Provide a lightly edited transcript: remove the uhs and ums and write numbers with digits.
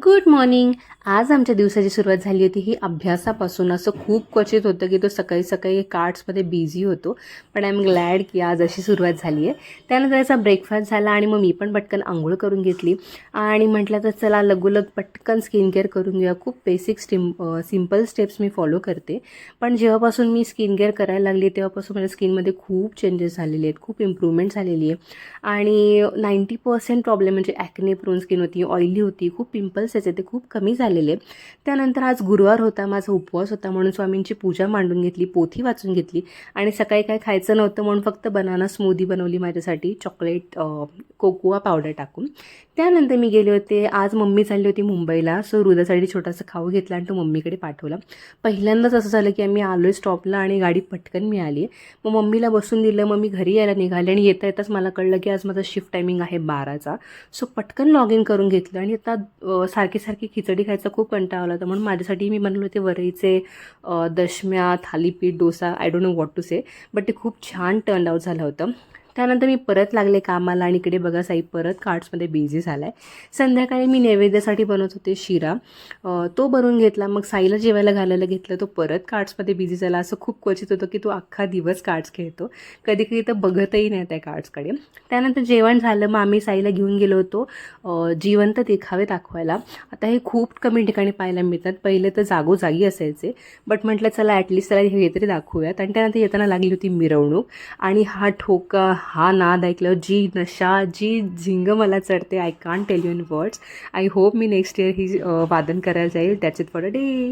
Good morning. आज आमच्या दिवसाची सुरुवात झाली होती ही अभ्यासापासून. असं खूप क्वचित होतं की तो सकाळी सकाळी कार्ड्समध्ये बिझी होतो, पण आय एम ग्लॅड की आज अशी सुरुवात झाली आहे. त्यानंतर त्याचा ब्रेकफास्ट झाला आणि मग मी पण पटकन आंघोळ करून घेतली आणि म्हटलं तर चला लगोलग पटकन स्किन केअर करून घेऊया. खूप बेसिक सिम्पल स्टेप्स मी फॉलो करते, पण जेव्हापासून मी स्किन केअर करायला लागली तेव्हापासून माझ्या स्किनमध्ये खूप चेंजेस झालेले आहेत, खूप इम्प्रूव्हमेंट झालेली आहे. आणि 90% प्रॉब्लेम म्हणजे ॲक्ने प्रोन स्किन होती, ऑइली होती, खूप पिंपल्स यायचे ते खूप कमी झालेले. त्यानंतर आज गुरुवार होता, माझा उपवास होता, म्हणून स्वामींची पूजा मांडून घेतली, पोथी वाचून घेतली आणि सकाळी काही खायचं नव्हतं म्हणून फक्त बनाना स्मूदी बनवली माझ्यासाठी, चॉकलेट कोकोआ पावडर टाकून. त्यानंतर मी गेले होते, आज मम्मी चालली होती मुंबईला, सो हृदयासाठी छोटासा खाऊ घेतला आणि तो मम्मीकडे पाठवला. पहिल्यांदाच असं झालं की आम्ही आलो आहे स्टॉपला आणि गाडी पटकन मिळाली. मग मम्मीला बसून दिलं, मग मी घरी यायला निघाले आणि येता येताच मला कळलं की आज माझा शिफ्ट टायमिंग आहे 12चा. सो पटकन लॉग इन करून घेतलं आणि आता सारखी सारखी खिचडी खायचा खूप कंटाळा आला होता, म्हणून माझ्यासाठी मी बनवले होते वरईचे दशम्या, thalipeeth, dosa, I don't know what to say, but ते खूप छान टर्न आउट झालं होतं. त्यानंतर मी परत लागले कामाला आणि इकडे बघा साई परत कार्ड्समध्ये बिझी झाला आहे. संध्याकाळी मी नैवेद्यासाठी बनवत होते शिरा, तो बनवून घेतला. मग साईला जेवायला घालायला घेतलं, तो परत कार्ड्समध्ये बिझी झाला. असं खूप क्वचित होतं की तो अख्खा दिवस कार्ड्स खेळतो, कधी कधी तर बघतही नाही त्या कार्ड्सकडे. त्यानंतर जेवण झालं, मग आम्ही साईला घेऊन गेलो होतो जिवंत देखावे दाखवायला. आता हे खूप कमी ठिकाणी पाहायला मिळतात, पहिले तर जागोजागी असायचे, बट म्हटलं चला ॲटलिस्ट त्याला हे तरी दाखवूयात. आणि त्यानंतर येताना लागली होती मिरवणूक आणि हा ठोका, हा नाद ऐकल्यावर जी नशा, जी झिंग मला चढते, I can't tell you in words. I hope मी नेक्स्ट इयर ही वादन करायला जाईल. That's it for a day.